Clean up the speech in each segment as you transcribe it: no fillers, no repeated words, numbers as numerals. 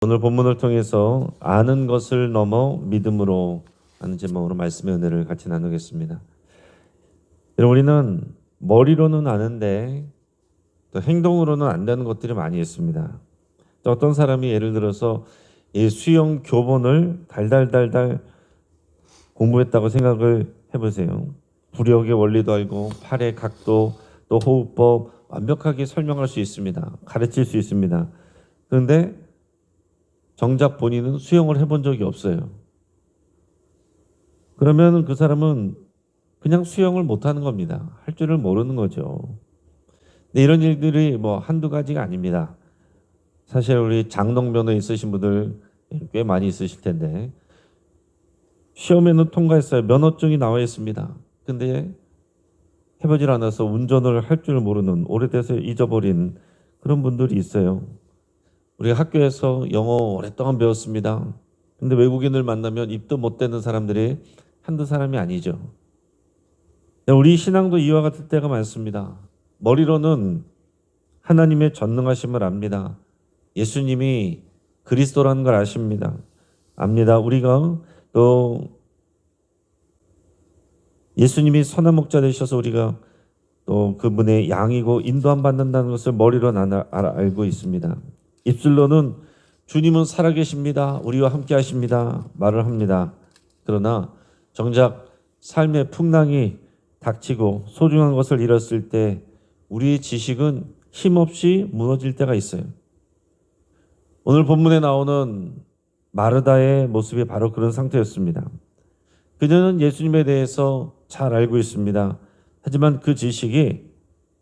오늘 본문을 통해서 아는 것을 넘어 믿음으로 하는 제목으로 말씀의 은혜를 같이 나누겠습니다. 여러분, 우리는 머리로는 아는데 또 행동으로는 안 되는 것들이 많이 있습니다. 또 어떤 사람이 예를 들어서 이 수영 교본을 달달달달 공부했다고 생각을 해보세요. 부력의 원리도 알고 팔의 각도 또 호흡법 완벽하게 설명할 수 있습니다. 가르칠 수 있습니다. 그런데 정작 본인은 수영을 해본 적이 없어요. 그러면 그 사람은 그냥 수영을 못하는 겁니다. 할 줄을 모르는 거죠. 근데 이런 일들이 뭐 한두 가지가 아닙니다. 사실 우리 장롱면허 있으신 분들 꽤 많이 있으실 텐데 시험에는 통과했어요. 면허증이 나와 있습니다. 근데 해보질 않아서 운전을 할 줄 모르는, 오래돼서 잊어버린 그런 분들이 있어요. 우리 학교에서 영어 오랫동안 배웠습니다. 근데 외국인을 만나면 입도 못 대는 사람들이 한두 사람이 아니죠. 우리 신앙도 이와 같을 때가 많습니다. 머리로는 하나님의 전능하심을 압니다. 예수님이 그리스도라는 걸 아십니다. 압니다. 우리가 또 예수님이 선한 목자 되셔서 우리가 또 그분의 양이고 인도함 받는다는 것을 머리로 알고 있습니다. 입술로는 주님은 살아계십니다. 우리와 함께 하십니다. 말을 합니다. 그러나 정작 삶의 풍랑이 닥치고 소중한 것을 잃었을 때 우리의 지식은 힘없이 무너질 때가 있어요. 오늘 본문에 나오는 마르다의 모습이 바로 그런 상태였습니다. 그녀는 예수님에 대해서 잘 알고 있습니다. 하지만 그 지식이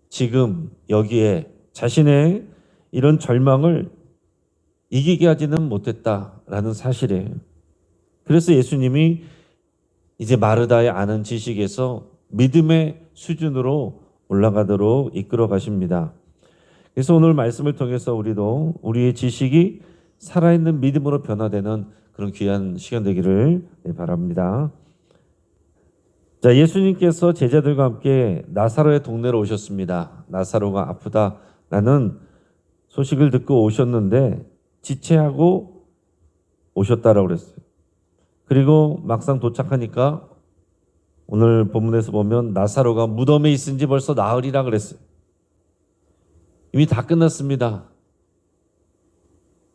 지금 여기에 자신의 이런 절망을 이기게 하지는 못했다라는 사실이에요. 그래서 예수님이 이제 마르다의 아는 지식에서 믿음의 수준으로 올라가도록 이끌어 가십니다. 그래서 오늘 말씀을 통해서 우리도 우리의 지식이 살아있는 믿음으로 변화되는 그런 귀한 시간 되기를 바랍니다. 자, 예수님께서 제자들과 함께 나사로의 동네로 오셨습니다. 나사로가 아프다라는 소식을 듣고 오셨는데 지체하고 오셨다라고 그랬어요. 그리고 막상 도착하니까 오늘 본문에서 보면 나사로가 무덤에 있은지 벌써 나으리라 그랬어요. 이미 다 끝났습니다.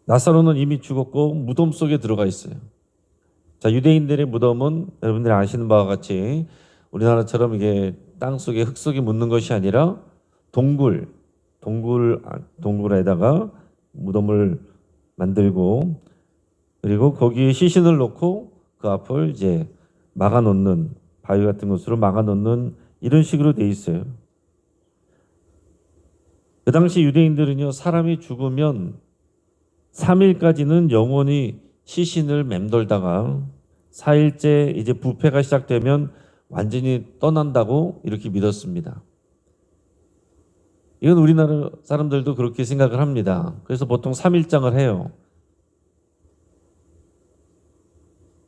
나사로는 이미 죽었고 무덤 속에 들어가 있어요. 자, 유대인들의 무덤은 여러분들이 아시는 바와 같이 우리나라처럼 이게 땅 속에 흙 속에 묻는 것이 아니라 동굴에다가 무덤을 만들고 그리고 거기에 시신을 놓고 그 앞을 이제 막아놓는 바위 같은 것으로 막아놓는 이런 식으로 돼 있어요. 그 당시 유대인들은요, 사람이 죽으면 3일까지는 영원히 시신을 맴돌다가 4일째 이제 부패가 시작되면 완전히 떠난다고 이렇게 믿었습니다. 이건 우리나라 사람들도 그렇게 생각을 합니다. 그래서 보통 3일장을 해요.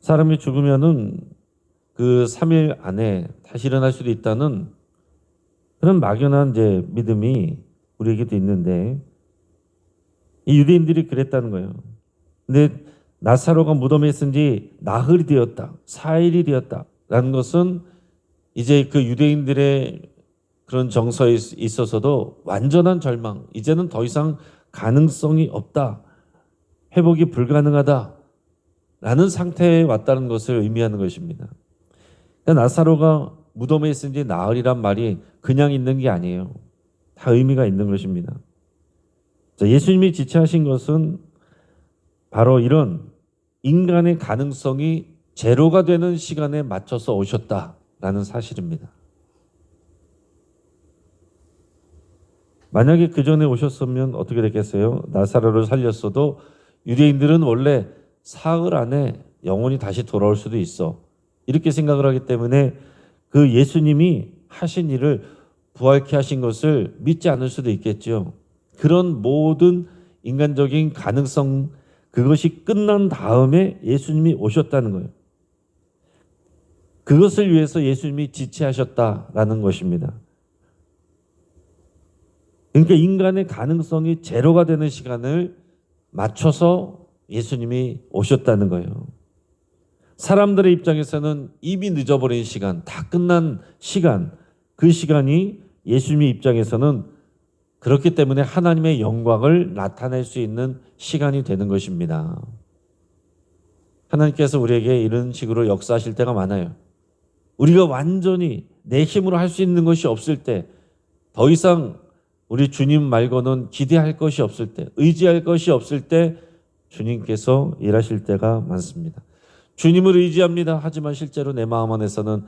사람이 죽으면은 그 3일 안에 다시 일어날 수도 있다는 그런 막연한 이제 믿음이 우리에게도 있는데 이 유대인들이 그랬다는 거예요. 근데 나사로가 무덤에 있은 지 나흘이 되었다. 4일이 되었다라는 것은 이제 그 유대인들의 그런 정서에 있어서도 완전한 절망, 이제는 더 이상 가능성이 없다. 회복이 불가능하다라는 상태에 왔다는 것을 의미하는 것입니다. 그러니까 나사로가 무덤에 있은 지 나흘이란 말이 그냥 있는 게 아니에요. 다 의미가 있는 것입니다. 자, 예수님이 지체하신 것은 바로 이런 인간의 가능성이 제로가 되는 시간에 맞춰서 오셨다라는 사실입니다. 만약에 그 전에 오셨으면 어떻게 됐겠어요? 나사로를 살렸어도 유대인들은 원래 사흘 안에 영혼이 다시 돌아올 수도 있어. 이렇게 생각을 하기 때문에 그 예수님이 하신 일을 부활케 하신 것을 믿지 않을 수도 있겠죠. 그런 모든 인간적인 가능성, 그것이 끝난 다음에 예수님이 오셨다는 거예요. 그것을 위해서 예수님이 지체하셨다라는 것입니다. 그러니까 인간의 가능성이 제로가 되는 시간을 맞춰서 예수님이 오셨다는 거예요. 사람들의 입장에서는 이미 늦어버린 시간, 다 끝난 시간, 그 시간이 예수님의 입장에서는 그렇기 때문에 하나님의 영광을 나타낼 수 있는 시간이 되는 것입니다. 하나님께서 우리에게 이런 식으로 역사하실 때가 많아요. 우리가 완전히 내 힘으로 할 수 있는 것이 없을 때, 더 이상 우리 주님 말고는 기대할 것이 없을 때, 의지할 것이 없을 때 주님께서 일하실 때가 많습니다. 주님을 의지합니다. 하지만 실제로 내 마음 안에서는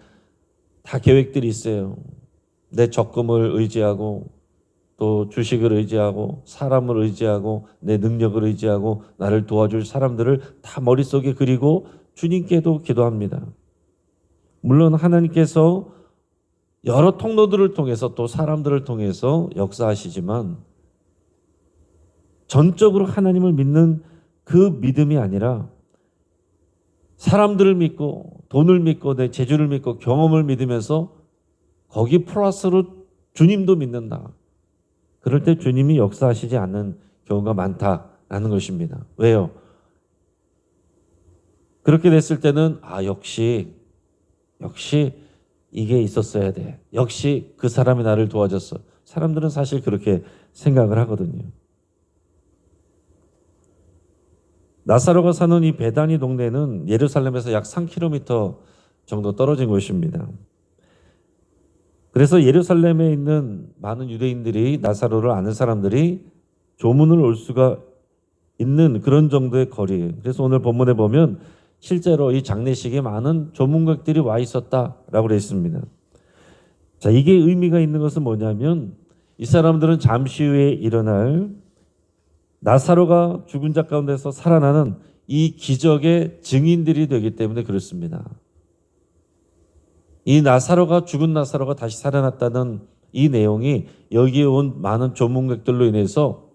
다 계획들이 있어요. 내 적금을 의지하고 또 주식을 의지하고 사람을 의지하고 내 능력을 의지하고 나를 도와줄 사람들을 다 머릿속에 그리고 주님께도 기도합니다. 물론 하나님께서 여러 통로들을 통해서 또 사람들을 통해서 역사하시지만 전적으로 하나님을 믿는 그 믿음이 아니라 사람들을 믿고 돈을 믿고 내 재주를 믿고 경험을 믿으면서 거기 플러스로 주님도 믿는다. 그럴 때 주님이 역사하시지 않는 경우가 많다라는 것입니다. 왜요? 그렇게 됐을 때는 역시 이게 있었어야 돼. 역시 그 사람이 나를 도와줬어. 사람들은 사실 그렇게 생각을 하거든요. 나사로가 사는 이 베다니 동네는 예루살렘에서 약 3km 정도 떨어진 곳입니다. 그래서 예루살렘에 있는 많은 유대인들이 나사로를 아는 사람들이 조문을 올 수가 있는 그런 정도의 거리예요. 그래서 오늘 본문에 보면 실제로 이 장례식에 많은 조문객들이 와 있었다라고 되어 있습니다. 자, 이게 의미가 있는 것은 뭐냐면 이 사람들은 잠시 후에 일어날 나사로가 죽은 자 가운데서 살아나는 이 기적의 증인들이 되기 때문에 그렇습니다. 이 나사로가 죽은 나사로가 다시 살아났다는 이 내용이 여기에 온 많은 조문객들로 인해서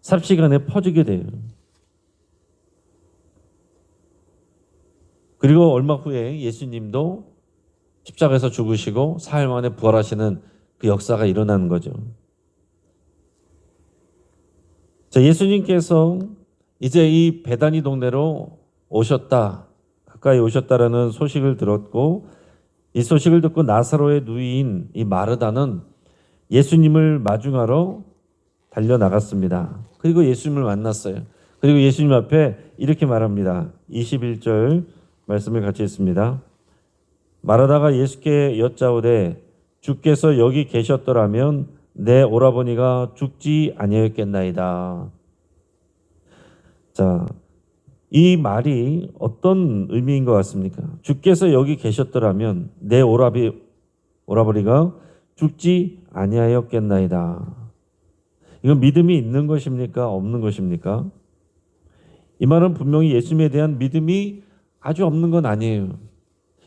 삽시간에 퍼지게 돼요. 그리고 얼마 후에 예수님도 십자가에서 죽으시고 사흘 만에 부활하시는 그 역사가 일어나는 거죠. 자, 예수님께서 이제 이 베다니 동네로 오셨다, 가까이 오셨다라는 소식을 들었고 이 소식을 듣고 나사로의 누이인 이 마르다는 예수님을 마중하러 달려나갔습니다. 그리고 예수님을 만났어요. 그리고 예수님 앞에 이렇게 말합니다. 21절 말씀을 같이 읽습니다. 마르다가 예수께 여짜오되 주께서 여기 계셨더라면 내 오라버니가 죽지 아니하였겠나이다. 자, 이 말이 어떤 의미인 것 같습니까? 주께서 여기 계셨더라면 내 오라버니가 죽지 아니하였겠나이다. 이건 믿음이 있는 것입니까? 없는 것입니까? 이 말은 분명히 예수님에 대한 믿음이 아주 없는 건 아니에요.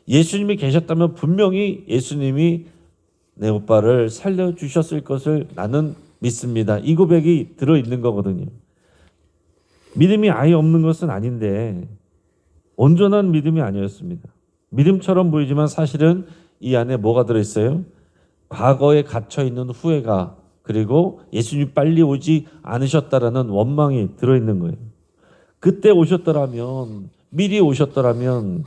예수님이 계셨다면 분명히 예수님이 내 오빠를 살려주셨을 것을 나는 믿습니다. 이 고백이 들어있는 거거든요. 믿음이 아예 없는 것은 아닌데 온전한 믿음이 아니었습니다. 믿음처럼 보이지만 사실은 이 안에 뭐가 들어있어요? 과거에 갇혀있는 후회가 그리고 예수님이 빨리 오지 않으셨다라는 원망이 들어있는 거예요. 그때 오셨더라면, 미리 오셨더라면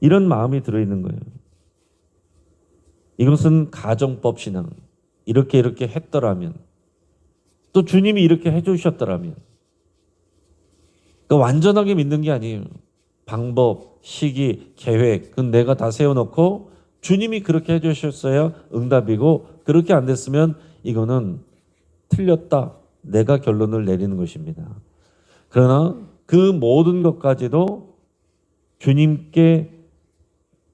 이런 마음이 들어있는 거예요. 이것은 가정법 신앙. 이렇게 했더라면 또 주님이 이렇게 해주셨더라면 그러니까 완전하게 믿는 게 아니에요. 방법, 시기, 계획 그건 내가 다 세워놓고 주님이 그렇게 해주셨어야 응답이고 그렇게 안 됐으면 이거는 틀렸다. 내가 결론을 내리는 것입니다. 그러나 그 모든 것까지도 주님께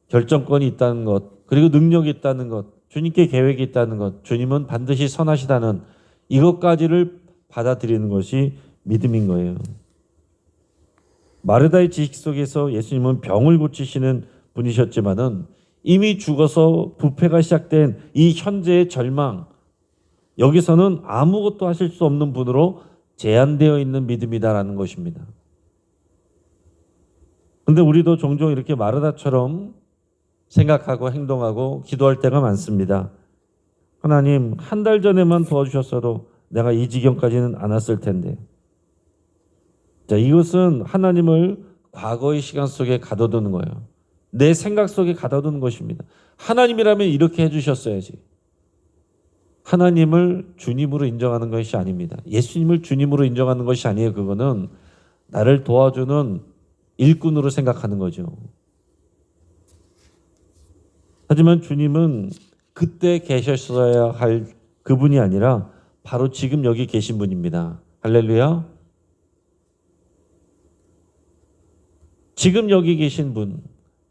결정권이 있다는 것 그리고 능력이 있다는 것 주님께 계획이 있다는 것 주님은 반드시 선하시다는 이것까지를 받아들이는 것이 믿음인 거예요. 마르다의 지식 속에서 예수님은 병을 고치시는 분이셨지만은 이미 죽어서 부패가 시작된 이 현재의 절망 여기서는 아무것도 하실 수 없는 분으로 제한되어 있는 믿음이다라는 것입니다. 그런데 우리도 종종 이렇게 마르다처럼 생각하고 행동하고 기도할 때가 많습니다. 하나님, 한 달 전에만 도와주셨어도 내가 이 지경까지는 안 왔을 텐데. 자, 이것은 하나님을 과거의 시간 속에 가둬두는 거예요. 내 생각 속에 가둬두는 것입니다. 하나님이라면 이렇게 해주셨어야지. 하나님을 주님으로 인정하는 것이 아닙니다. 예수님을 주님으로 인정하는 것이 아니에요. 그거는 나를 도와주는 일꾼으로 생각하는 거죠. 하지만 주님은 그때 계셨어야 할 그분이 아니라 바로 지금 여기 계신 분입니다. 할렐루야. 지금 여기 계신 분,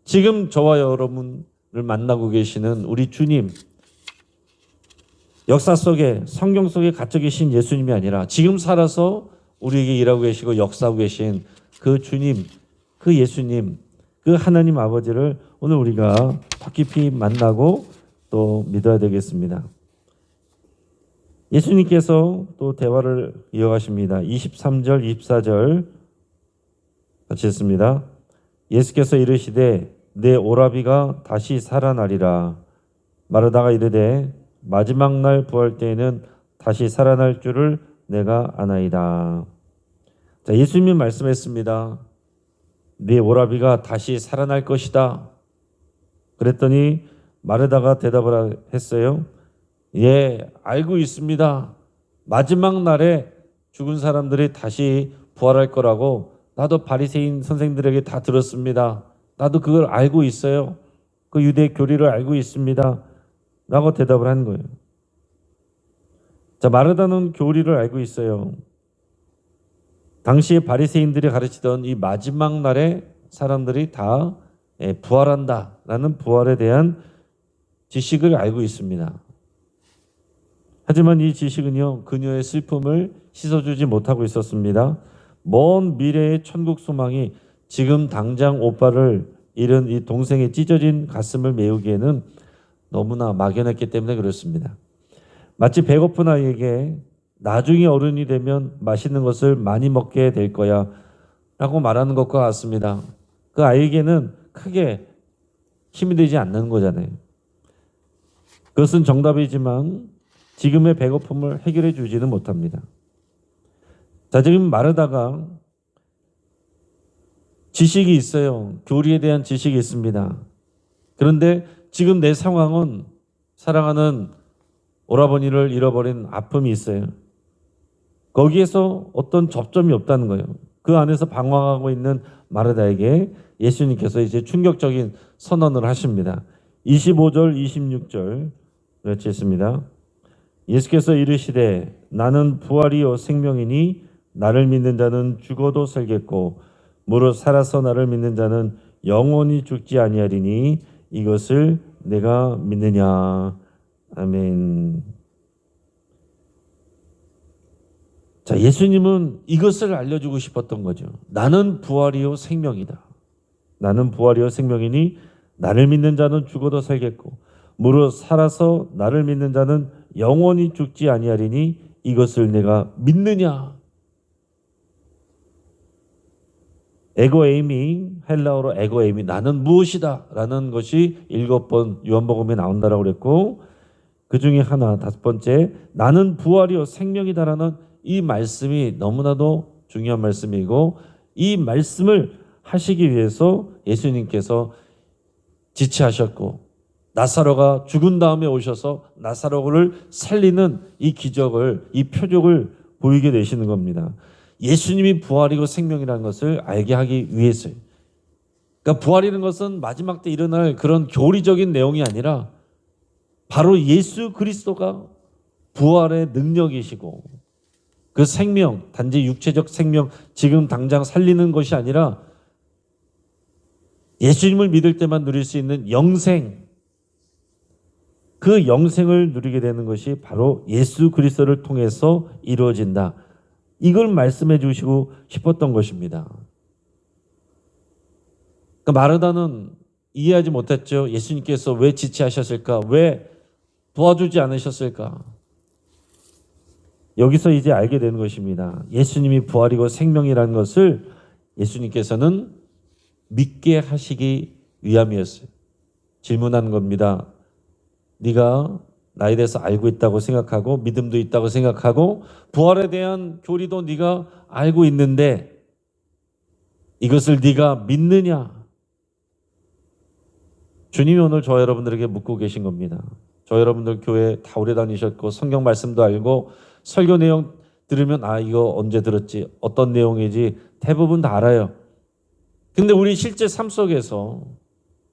지금 저와 여러분을 만나고 계시는 우리 주님, 역사 속에 성경 속에 갇혀 계신 예수님이 아니라 지금 살아서 우리에게 일하고 계시고 역사하고 계신 그 주님, 그 예수님, 그 하나님 아버지를 오늘 우리가 더 깊이 만나고 또 믿어야 되겠습니다. 예수님께서 또 대화를 이어가십니다. 23절, 24절 같이 읽습니다. 예수께서 이르시되 내 오라비가 다시 살아나리라. 마르다가 이르되 마지막 날 부활 때에는 다시 살아날 줄을 내가 아나이다. 자, 예수님이 말씀했습니다. 네 오라비가 다시 살아날 것이다. 그랬더니 마르다가 대답을 했어요. 예, 알고 있습니다. 마지막 날에 죽은 사람들이 다시 부활할 거라고 나도 바리새인 선생들에게 다 들었습니다. 나도 그걸 알고 있어요. 그 유대 교리를 알고 있습니다. 라고 대답을 한 거예요. 자, 마르다는 교리를 알고 있어요. 당시에 바리새인들이 가르치던 이 마지막 날에 사람들이 다 부활한다라는 부활에 대한 지식을 알고 있습니다. 하지만 이 지식은요, 그녀의 슬픔을 씻어주지 못하고 있었습니다. 먼 미래의 천국 소망이 지금 당장 오빠를 잃은 이 동생의 찢어진 가슴을 메우기에는 너무나 막연했기 때문에 그렇습니다. 마치 배고픈 아이에게 나중에 어른이 되면 맛있는 것을 많이 먹게 될 거야 라고 말하는 것과 같습니다. 그 아이에게는 크게 힘이 되지 않는 거잖아요. 그것은 정답이지만 지금의 배고픔을 해결해 주지는 못합니다. 자, 지금 마르다가 지식이 있어요. 교리에 대한 지식이 있습니다. 그런데 지금 내 상황은 사랑하는 오라버니를 잃어버린 아픔이 있어요. 거기에서 어떤 접점이 없다는 거예요. 그 안에서 방황하고 있는 마르다에게 예수님께서 이제 충격적인 선언을 하십니다. 25절, 26절 같이 읽습니다. 예수께서 이르시되 나는 부활이요 생명이니 나를 믿는 자는 죽어도 살겠고 무릇 살아서 나를 믿는 자는 영원히 죽지 아니하리니 이것을 내가 믿느냐. 아멘. 자, 예수님은 이것을 알려주고 싶었던 거죠. 나는 부활이요 생명이다. 나는 부활이요 생명이니 나를 믿는 자는 죽어도 살겠고 무릇 살아서 나를 믿는 자는 영원히 죽지 아니하리니 이것을 내가 믿느냐. 에고에이미, 헬라어로 에고에이미, 나는 무엇이다 라는 것이 7번 요한복음에 나온다라고 그랬고 그 중에 하나 5번째 나는 부활이요 생명이다라는 이 말씀이 너무나도 중요한 말씀이고 이 말씀을 하시기 위해서 예수님께서 지체하셨고 나사로가 죽은 다음에 오셔서 나사로를 살리는 이 기적을, 이 표적을 보이게 되시는 겁니다. 예수님이 부활이고 생명이라는 것을 알게 하기 위해서요. 그러니까 부활이라는 것은 마지막 때 일어날 그런 교리적인 내용이 아니라 바로 예수 그리스도가 부활의 능력이시고 그 생명, 단지 육체적 생명, 지금 당장 살리는 것이 아니라 예수님을 믿을 때만 누릴 수 있는 영생, 그 영생을 누리게 되는 것이 바로 예수 그리스도를 통해서 이루어진다. 이걸 말씀해 주시고 싶었던 것입니다. 그러니까 마르다는 이해하지 못했죠. 예수님께서 왜 지체하셨을까? 왜 도와주지 않으셨을까? 여기서 이제 알게 되는 것입니다. 예수님이 부활이고 생명이라는 것을 예수님께서는 믿게 하시기 위함이었어요. 질문한 겁니다. 네가 나에 대해서 알고 있다고 생각하고 믿음도 있다고 생각하고 부활에 대한 교리도 네가 알고 있는데 이것을 네가 믿느냐? 주님이 오늘 저 여러분들에게 묻고 계신 겁니다. 저 여러분들 교회 다 오래 다니셨고 성경 말씀도 알고 설교 내용 들으면 이거 언제 들었지? 어떤 내용이지? 대부분 다 알아요. 근데 우리 실제 삶 속에서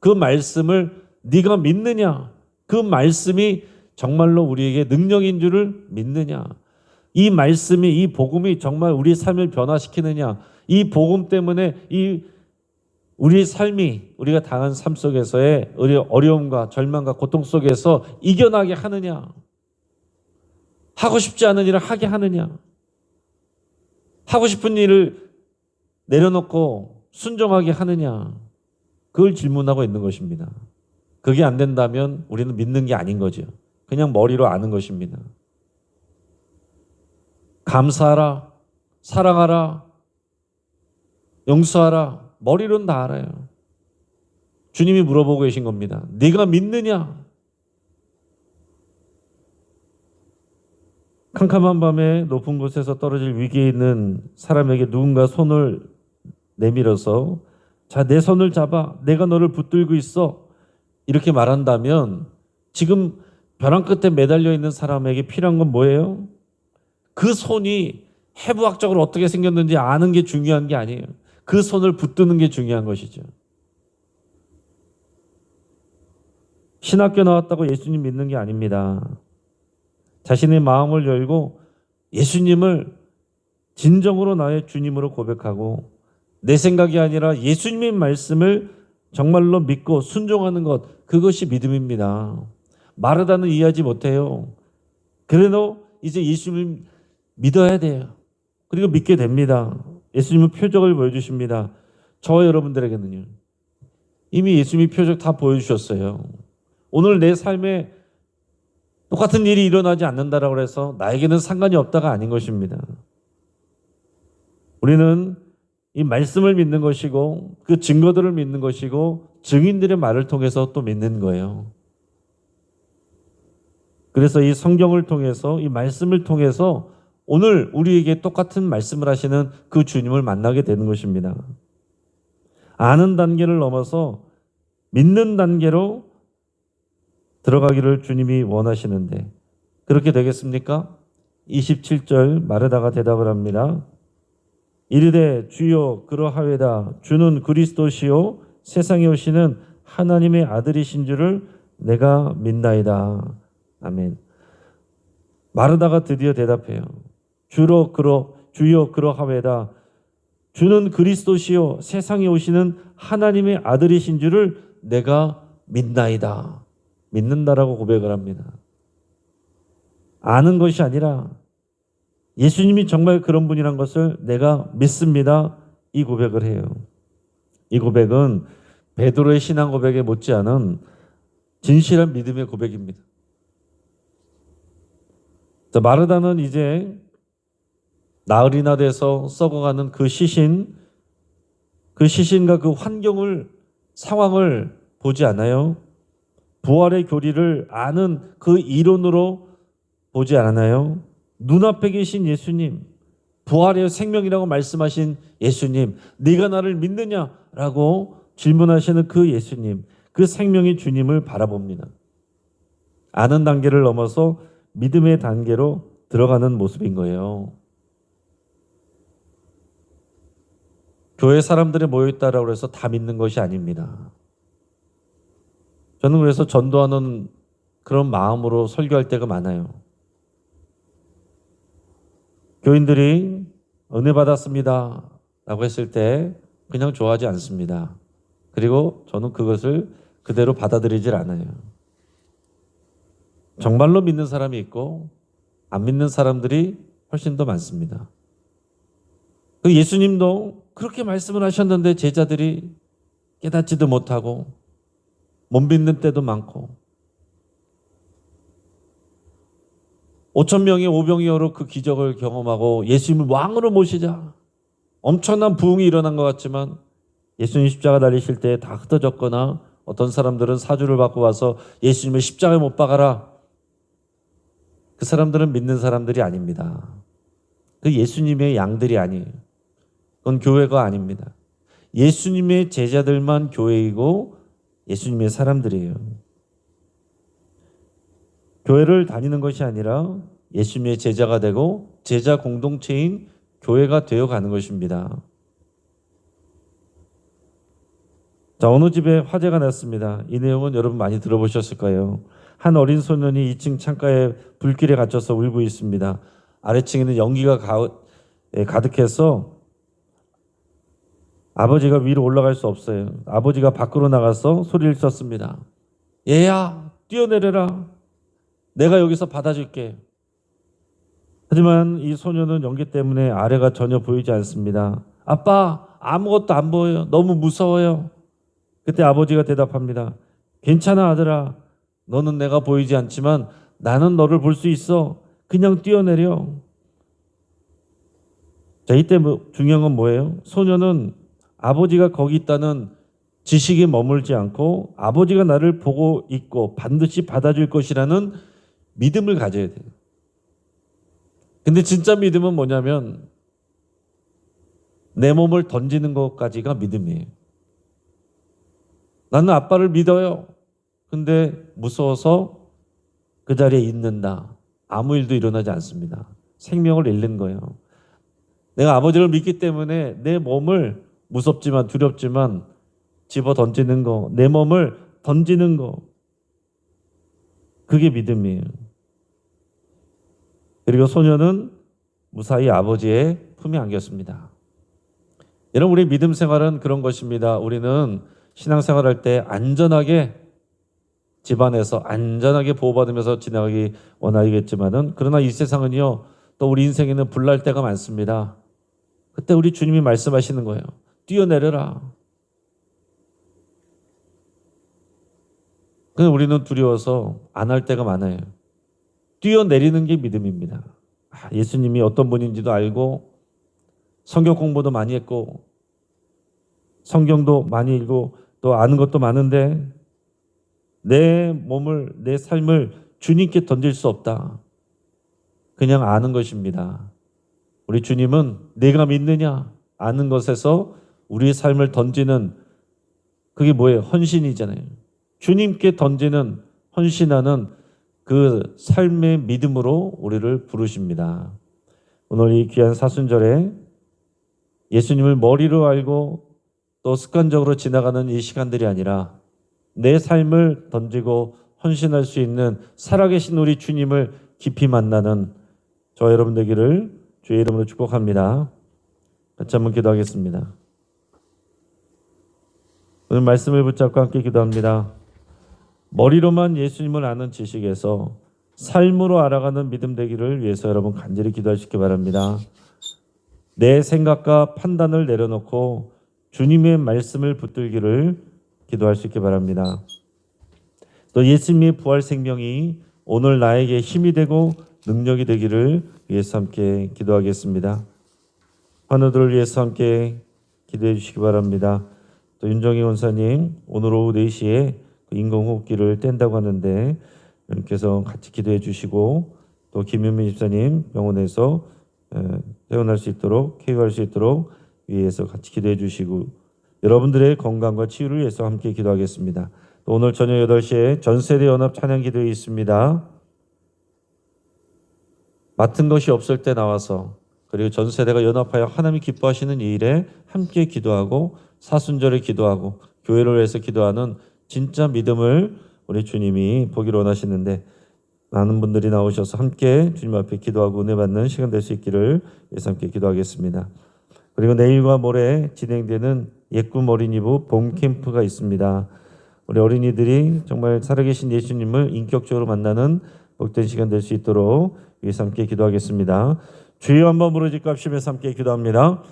그 말씀을 네가 믿느냐? 그 말씀이 정말로 우리에게 능력인 줄을 믿느냐? 이 말씀이, 이 복음이 정말 우리 삶을 변화시키느냐? 이 복음 때문에 우리 삶이, 우리가 당한 삶 속에서의 어려움과 절망과 고통 속에서 이겨나게 하느냐? 하고 싶지 않은 일을 하게 하느냐? 하고 싶은 일을 내려놓고 순종하게 하느냐? 그걸 질문하고 있는 것입니다. 그게 안 된다면 우리는 믿는 게 아닌 거죠. 그냥 머리로 아는 것입니다. 감사하라, 사랑하라, 용서하라. 머리로는 다 알아요. 주님이 물어보고 계신 겁니다. 네가 믿느냐? 캄캄한 밤에 높은 곳에서 떨어질 위기에 있는 사람에게 누군가 손을 내밀어서 자, 내 손을 잡아. 내가 너를 붙들고 있어. 이렇게 말한다면 지금 벼랑 끝에 매달려 있는 사람에게 필요한 건 뭐예요? 그 손이 해부학적으로 어떻게 생겼는지 아는 게 중요한 게 아니에요. 그 손을 붙드는 게 중요한 것이죠. 신학교 나왔다고 예수님 믿는 게 아닙니다. 자신의 마음을 열고 예수님을 진정으로 나의 주님으로 고백하고 내 생각이 아니라 예수님의 말씀을 정말로 믿고 순종하는 것, 그것이 믿음입니다. 마르다는 이해하지 못해요. 그래도 이제 예수님 믿어야 돼요. 그리고 믿게 됩니다. 예수님은 표적을 보여주십니다. 저와 여러분들에게는요. 이미 예수님이 표적 다 보여주셨어요. 오늘 내 삶에 똑같은 일이 일어나지 않는다라고 해서 나에게는 상관이 없다가 아닌 것입니다. 우리는 이 말씀을 믿는 것이고 그 증거들을 믿는 것이고 증인들의 말을 통해서 또 믿는 거예요. 그래서 이 성경을 통해서 이 말씀을 통해서 오늘 우리에게 똑같은 말씀을 하시는 그 주님을 만나게 되는 것입니다. 아는 단계를 넘어서 믿는 단계로 들어가기를 주님이 원하시는데 그렇게 되겠습니까? 27절 마르다가 대답을 합니다. 이르되 주여 그러하외다. 주는 그리스도시요 세상에 오시는 하나님의 아들이신 줄을 내가 믿나이다. 아멘. 마르다가 드디어 대답해요. 주여 그러하외다. 주는 그리스도시요 세상에 오시는 하나님의 아들이신 줄을 내가 믿나이다. 믿는다라고 고백을 합니다. 아는 것이 아니라 예수님이 정말 그런 분이란 것을 내가 믿습니다. 이 고백을 해요. 이 고백은 베드로의 신앙 고백에 못지않은 진실한 믿음의 고백입니다. 자, 마르다는 이제 나흘이나 돼서 썩어가는 그 시신과 그 환경을, 상황을 보지 않아요. 부활의 교리를 아는 그 이론으로 보지 않았나요? 눈앞에 계신 예수님, 부활의 생명이라고 말씀하신 예수님, 네가 나를 믿느냐라고 질문하시는 그 예수님, 그 생명의 주님을 바라봅니다. 아는 단계를 넘어서 믿음의 단계로 들어가는 모습인 거예요. 교회 사람들이 모여있다라고 해서 다 믿는 것이 아닙니다. 저는 그래서 전도하는 그런 마음으로 설교할 때가 많아요. 교인들이 은혜 받았습니다 라고 했을 때 그냥 좋아하지 않습니다. 그리고 저는 그것을 그대로 받아들이질 않아요. 정말로 믿는 사람이 있고 안 믿는 사람들이 훨씬 더 많습니다. 그 예수님도 그렇게 말씀을 하셨는데 제자들이 깨닫지도 못하고 못 믿는 때도 많고 5,000명의 오병이어로 그 기적을 경험하고 예수님을 왕으로 모시자 엄청난 부흥이 일어난 것 같지만 예수님 십자가 달리실 때 다 흩어졌거나 어떤 사람들은 사주를 받고 와서 예수님을 십자가에 못 박아라 그 사람들은 믿는 사람들이 아닙니다. 그 예수님의 양들이 아니에요. 그건 교회가 아닙니다. 예수님의 제자들만 교회이고 예수님의 사람들이에요. 교회를 다니는 것이 아니라 예수님의 제자가 되고 제자 공동체인 교회가 되어 가는 것입니다. 자, 어느 집에 화재가 났습니다. 이 내용은 여러분 많이 들어보셨을 거예요. 한 어린 소년이 2층 창가에 불길에 갇혀서 울고 있습니다. 아래층에는 연기가 가득해서 아버지가 위로 올라갈 수 없어요. 아버지가 밖으로 나가서 소리를 쳤습니다. 얘야, 뛰어내려라. 내가 여기서 받아줄게. 하지만 이 소년은 연기 때문에 아래가 전혀 보이지 않습니다. 아빠, 아무것도 안 보여요. 너무 무서워요. 그때 아버지가 대답합니다. 괜찮아, 아들아. 너는 내가 보이지 않지만 나는 너를 볼 수 있어. 그냥 뛰어내려. 자, 이때 중요한 건 뭐예요? 소년은 아버지가 거기 있다는 지식에 머물지 않고 아버지가 나를 보고 있고 반드시 받아줄 것이라는 믿음을 가져야 돼요. 근데 진짜 믿음은 뭐냐면 내 몸을 던지는 것까지가 믿음이에요. 나는 아빠를 믿어요. 근데 무서워서 그 자리에 있는다. 아무 일도 일어나지 않습니다. 생명을 잃는 거예요. 내가 아버지를 믿기 때문에 내 몸을 무섭지만 두렵지만 집어 던지는 거, 내 몸을 던지는 거, 그게 믿음이에요. 그리고 소년은 무사히 아버지의 품에 안겼습니다. 여러분, 우리 믿음 생활은 그런 것입니다. 우리는 신앙생활할 때 안전하게 집안에서 안전하게 보호받으면서 지나가기 원하겠지만은, 그러나 이 세상은요, 또 우리 인생에는 불날 때가 많습니다. 그때 우리 주님이 말씀하시는 거예요. 뛰어내려라. 근데 우리는 두려워서 안 할 때가 많아요. 뛰어내리는 게 믿음입니다. 예수님이 어떤 분인지도 알고 성경 공부도 많이 했고 성경도 많이 읽고 또 아는 것도 많은데 내 몸을, 내 삶을 주님께 던질 수 없다. 그냥 아는 것입니다. 우리 주님은 내가 믿느냐 아는 것에서 우리의 삶을 던지는, 그게 뭐예요? 헌신이잖아요. 주님께 던지는, 헌신하는 그 삶의 믿음으로 우리를 부르십니다. 오늘 이 귀한 사순절에 예수님을 머리로 알고 또 습관적으로 지나가는 이 시간들이 아니라 내 삶을 던지고 헌신할 수 있는 살아계신 우리 주님을 깊이 만나는 저 여러분 되기를 주의 이름으로 축복합니다. 같이 한번 기도하겠습니다. 오늘 말씀을 붙잡고 함께 기도합니다. 머리로만 예수님을 아는 지식에서 삶으로 알아가는 믿음 되기를 위해서 여러분 간절히 기도하시기 바랍니다. 내 생각과 판단을 내려놓고 주님의 말씀을 붙들기를 기도할 수 있기 바랍니다. 또 예수님의 부활 생명이 오늘 나에게 힘이 되고 능력이 되기를 위해서 함께 기도하겠습니다. 환우들을 위해서 함께 기도해 주시기 바랍니다. 또 윤정희 원사님 오늘 오후 4시에 인공호흡기를 뗀다고 하는데 여러분께서 같이 기도해 주시고, 또 김윤미 집사님 병원에서 퇴원할 수 있도록, 쾌유할 수 있도록 위해서 같이 기도해 주시고, 여러분들의 건강과 치유를 위해서 함께 기도하겠습니다. 또 오늘 저녁 8시에 전세대 연합 찬양 기도회 있습니다. 맡은 것이 없을 때 나와서, 그리고 전세대가 연합하여 하나님이 기뻐하시는 이 일에 함께 기도하고 사순절에 기도하고 교회를 위해서 기도하는 진짜 믿음을 우리 주님이 보기를 원하시는데, 많은 분들이 나오셔서 함께 주님 앞에 기도하고 은혜 받는 시간 될 수 있기를 위해서 함께 기도하겠습니다. 그리고 내일과 모레 진행되는 예꿈 어린이부 봄 캠프가 있습니다. 우리 어린이들이 정말 살아계신 예수님을 인격적으로 만나는 복된 시간 될 수 있도록 위해서 함께 기도하겠습니다. 주여 한번 부르짖고 합심해서 함께 기도합니다.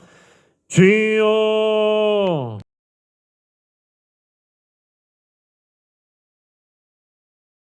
주여.